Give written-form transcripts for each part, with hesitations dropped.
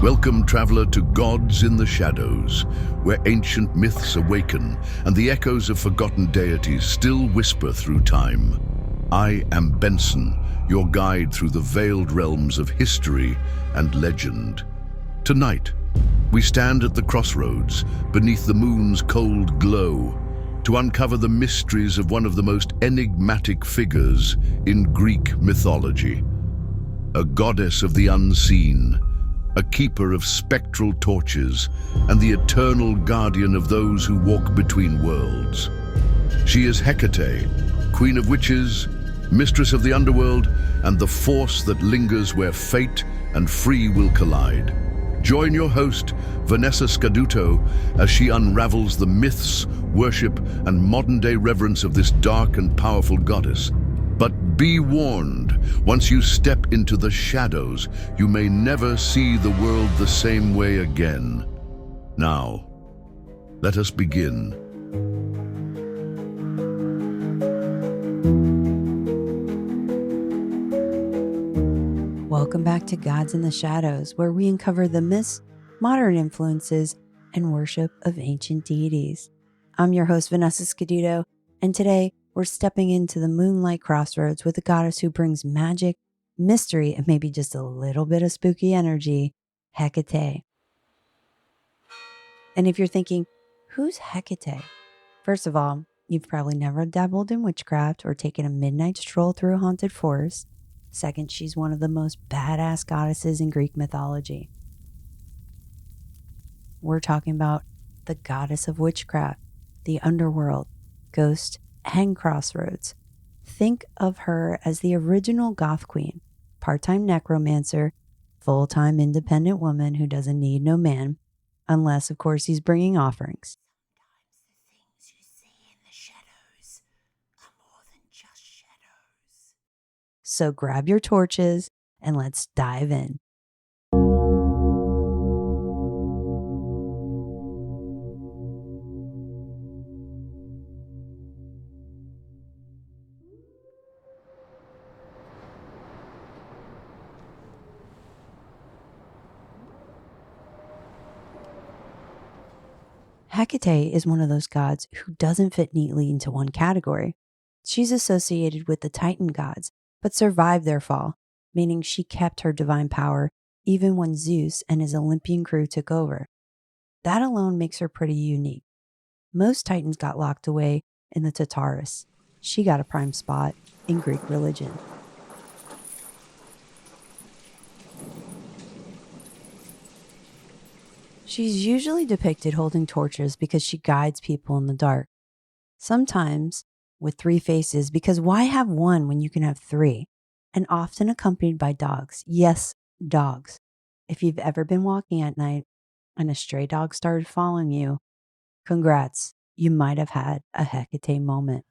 Welcome, traveler, to Gods in the Shadows, where ancient myths awaken and the echoes of forgotten deities still whisper through time. I am Benson, your guide through the veiled realms of history and legend. Tonight, we stand at the Crossroads, beneath the moon's cold glow, to uncover the mysteries of one of the most enigmatic figures in Greek mythology. A goddess of the unseen, a keeper of spectral torches, and the eternal guardian of those who walk between worlds. She is Hecate, queen of witches, mistress of the underworld, and the force that lingers where fate and free will collide. Join your host, Vanessa Scaduto, as she unravels the myths, worship, and modern-day reverence of this dark and powerful goddess. But be warned, once you step into the shadows, you may never see the world the same way again. Now, let us begin. Welcome back to Gods in the Shadows, where we uncover the myths, modern influences, and worship of ancient deities. I'm your host, Vanessa Scaduto, and today we're stepping into the moonlight crossroads with a goddess who brings magic, mystery, and maybe just a little bit of spooky energy, Hecate. And if you're thinking, who's Hecate? First of all, you've probably never dabbled in witchcraft or taken a midnight stroll through a haunted forest. Second, she's one of the most badass goddesses in Greek mythology. We're talking about the goddess of witchcraft, the underworld, ghost, and crossroads. Think of her as the original goth queen, part-time necromancer, full-time independent woman who doesn't need no man, unless, of course, he's bringing offerings. Sometimes the things you see in the shadows are more than just shadows. So grab your torches and let's dive in. Hecate is one of those gods who doesn't fit neatly into one category. She's associated with the Titan gods, but survived their fall, meaning she kept her divine power even when Zeus and his Olympian crew took over. That alone makes her pretty unique. Most Titans got locked away in the Tartarus. She got a prime spot in Greek religion. She's usually depicted holding torches because she guides people in the dark. Sometimes with 3 faces, because why have one when you can have 3? And often accompanied by dogs. Yes, dogs. If you've ever been walking at night and a stray dog started following you, congrats, you might have had a Hecate moment.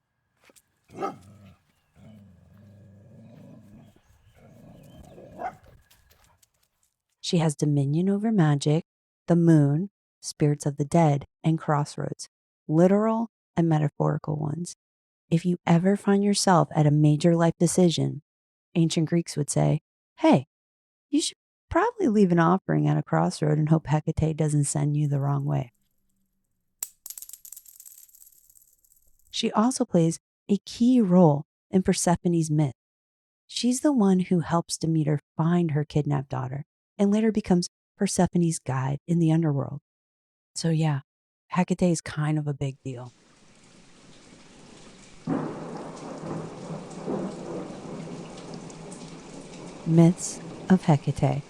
She has dominion over magic, the moon, spirits of the dead, and crossroads, literal and metaphorical ones. If you ever find yourself at a major life decision, ancient Greeks would say, hey, you should probably leave an offering at a crossroad and hope Hecate doesn't send you the wrong way. She also plays a key role in Persephone's myth. She's the one who helps Demeter find her kidnapped daughter and later becomes Persephone's guide in the underworld. So yeah, Hecate is kind of a big deal. Myths of Hecate.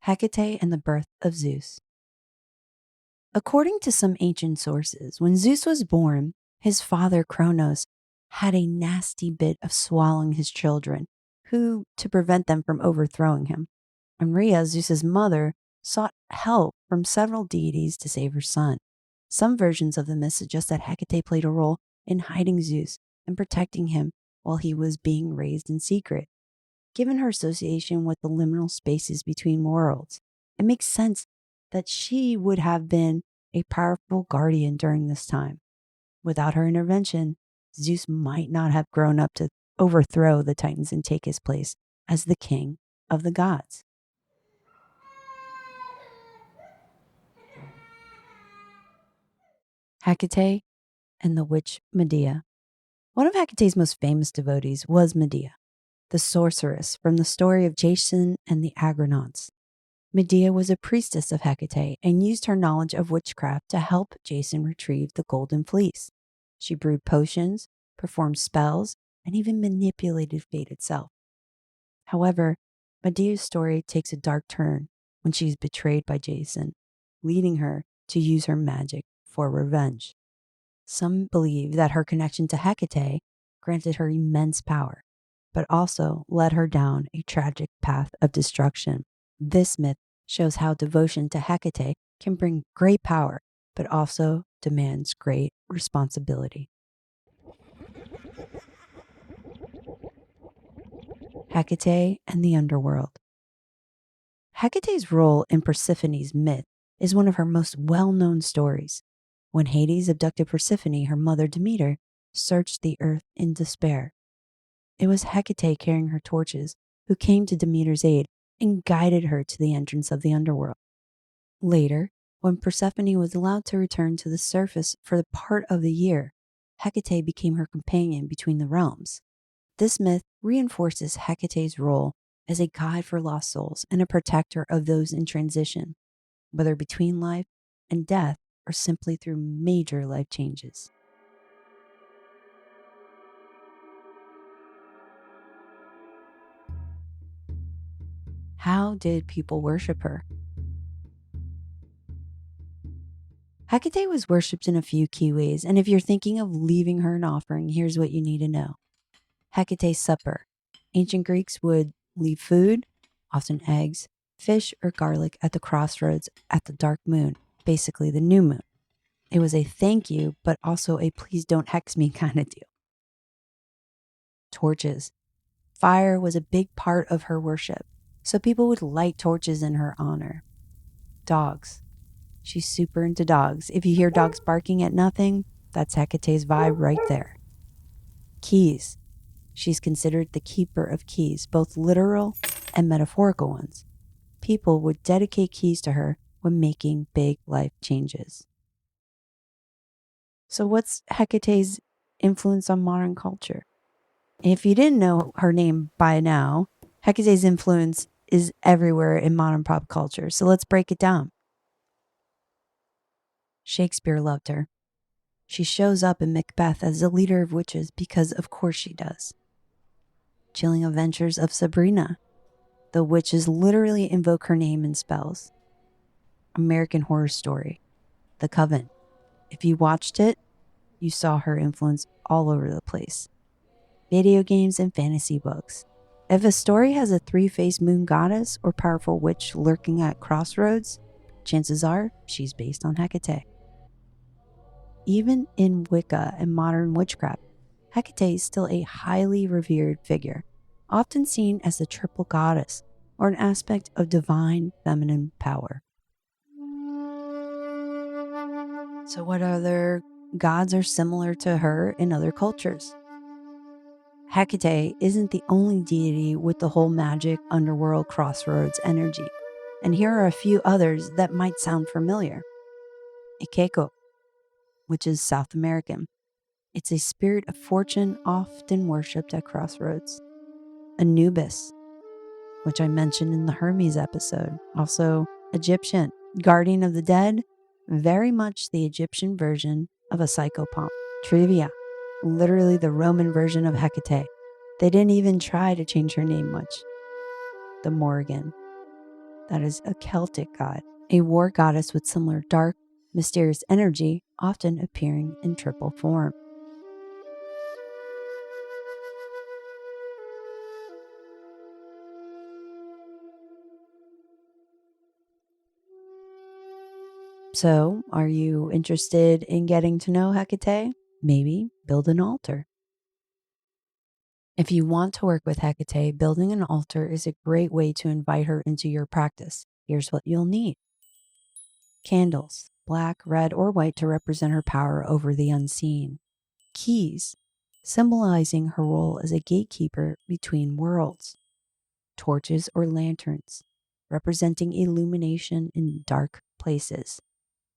Hecate and the birth of Zeus. According to some ancient sources, when Zeus was born, his father Kronos had a nasty bit of swallowing his children, who, to prevent them from overthrowing him. And Rhea, Zeus's mother, sought help from several deities to save her son. Some versions of the myth suggest that Hecate played a role in hiding Zeus and protecting him while he was being raised in secret. Given her association with the liminal spaces between worlds, it makes sense that she would have been a powerful guardian during this time. Without her intervention, Zeus might not have grown up to overthrow the Titans and take his place as the king of the gods. Hecate and the witch Medea. One of Hecate's most famous devotees was Medea, the sorceress from the story of Jason and the Argonauts. Medea was a priestess of Hecate and used her knowledge of witchcraft to help Jason retrieve the golden fleece. She brewed potions, performed spells, and even manipulated fate itself. However, Medea's story takes a dark turn when she is betrayed by Jason, leading her to use her magic for revenge. Some believe that her connection to Hecate granted her immense power, but also led her down a tragic path of destruction. This myth shows how devotion to Hecate can bring great power, but also demands great responsibility. Hecate and the Underworld. Hecate's role in Persephone's myth is one of her most well-known stories. When Hades abducted Persephone, her mother Demeter searched the earth in despair. It was Hecate carrying her torches who came to Demeter's aid and guided her to the entrance of the underworld. Later, when Persephone was allowed to return to the surface for the part of the year, Hecate became her companion between the realms. This myth reinforces Hecate's role as a guide for lost souls and a protector of those in transition, whether between life and death or simply through major life changes. How did people worship her? Hecate was worshipped in a few key ways, and if you're thinking of leaving her an offering, here's what you need to know. Hecate's supper. Ancient Greeks would leave food, often eggs, fish, or garlic at the crossroads at the dark moon, basically the new moon. It was a thank you, but also a please don't hex me kind of deal. Torches. Fire was a big part of her worship, so people would light torches in her honor. Dogs. She's super into dogs. If you hear dogs barking at nothing, that's Hecate's vibe right there. Keys. She's considered the keeper of keys, both literal and metaphorical ones. People would dedicate keys to her when making big life changes. So what's Hecate's influence on modern culture? If you didn't know her name by now, Hecate's influence is everywhere in modern pop culture. So let's break it down. Shakespeare loved her. She shows up in Macbeth as the leader of witches because of course she does. Chilling Adventures of Sabrina. The witches literally invoke her name in spells. American Horror Story. The Coven. If you watched it, you saw her influence all over the place. Video games and fantasy books. If a story has a three-faced moon goddess or powerful witch lurking at Crossroads, chances are she's based on Hecate. Even in Wicca and modern witchcraft, Hecate is still a highly revered figure, often seen as the triple goddess or an aspect of divine feminine power. So what other gods are similar to her in other cultures? Hecate isn't the only deity with the whole magic underworld crossroads energy, and here are a few others that might sound familiar. Ikeko, which is South American. It's a spirit of fortune often worshipped at crossroads. Anubis, which I mentioned in the Hermes episode, also Egyptian, guardian of the dead, very much the Egyptian version of a psychopomp. Trivia, literally the Roman version of Hecate. They didn't even try to change her name much. The Morrigan, that is a Celtic god, a war goddess with similar dark, mysterious energy, often appearing in triple form. So, are you interested in getting to know Hecate? Maybe build an altar. If you want to work with Hecate, building an altar is a great way to invite her into your practice. Here's what you'll need. Candles, black, red, or white to represent her power over the unseen. Keys, symbolizing her role as a gatekeeper between worlds. Torches or lanterns, representing illumination in dark places.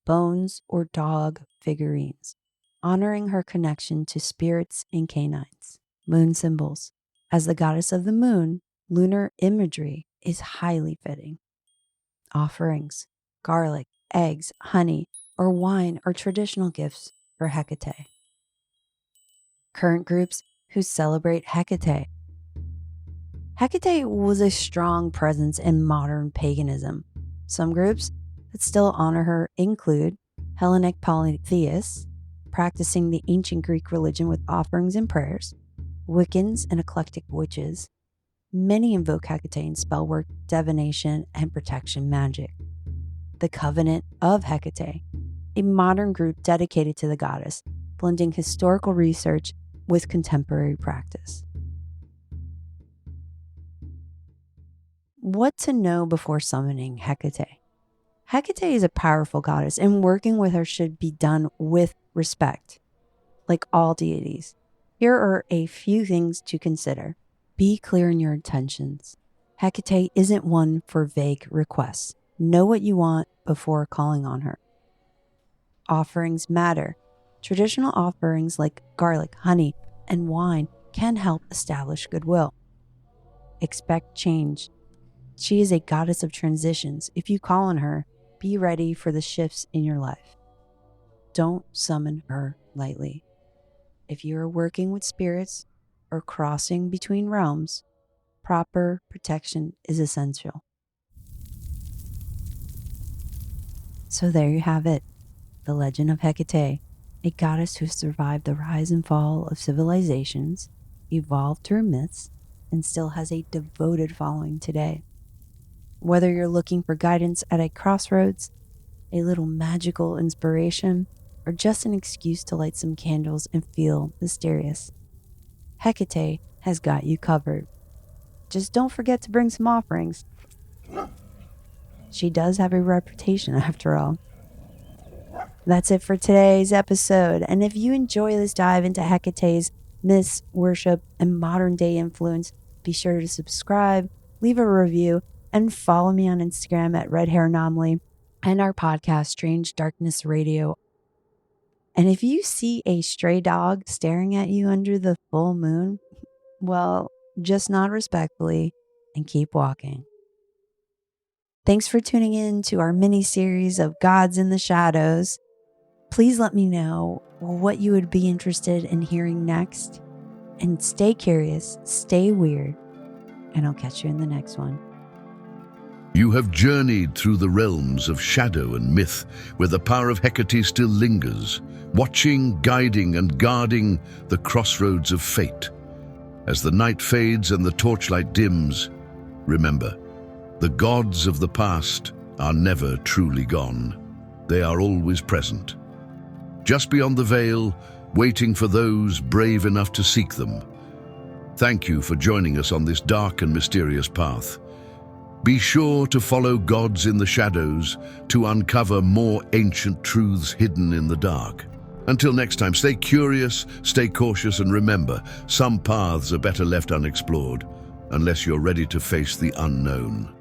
Bones or dog figurines, honoring her connection to spirits and canines. Moon symbols. As the goddess of the moon, lunar imagery is highly fitting. Offerings. Garlic, eggs, honey, or wine are traditional gifts for Hecate. Current groups who celebrate Hecate. Hecate was a strong presence in modern paganism. Some groups that still honor her include Hellenic polytheists, practicing the ancient Greek religion with offerings and prayers, Wiccans and eclectic witches. Many invoke Hecate in spellwork, divination, and protection magic. The Covenant of Hecate, a modern group dedicated to the goddess, blending historical research with contemporary practice. What to know before summoning Hecate? Hecate is a powerful goddess, and working with her should be done with respect. Like all deities, here are a few things to consider. Be clear in your intentions. Hecate isn't one for vague requests. Know what you want before calling on her. Offerings matter. Traditional offerings like garlic, honey, and wine can help establish goodwill. Expect change. She is a goddess of transitions. If you call on her, be ready for the shifts in your life. Don't summon her lightly. If you are working with spirits or crossing between realms, proper protection is essential. So there you have it, the legend of Hecate, a goddess who survived the rise and fall of civilizations, evolved through myths, and still has a devoted following today. Whether you're looking for guidance at a crossroads, a little magical inspiration, or just an excuse to light some candles and feel mysterious, Hecate has got you covered. Just don't forget to bring some offerings. She does have a reputation after all. That's it for today's episode. And if you enjoy this dive into Hecate's myths, worship, and modern day influence, be sure to subscribe, leave a review, and follow me on Instagram at Red Hair Anomaly and our podcast, Strange Darkness Radio. And if you see a stray dog staring at you under the full moon, well, just nod respectfully and keep walking. Thanks for tuning in to our mini-series of Gods in the Shadows. Please let me know what you would be interested in hearing next. And stay curious, stay weird, and I'll catch you in the next one. You have journeyed through the realms of shadow and myth, where the power of Hecate still lingers, watching, guiding, and guarding the crossroads of fate. As the night fades and the torchlight dims, remember, the gods of the past are never truly gone. They are always present, just beyond the veil, waiting for those brave enough to seek them. Thank you for joining us on this dark and mysterious path. Be sure to follow Gods in the Shadows to uncover more ancient truths hidden in the dark. Until next time, stay curious, stay cautious, and remember, some paths are better left unexplored, unless you're ready to face the unknown.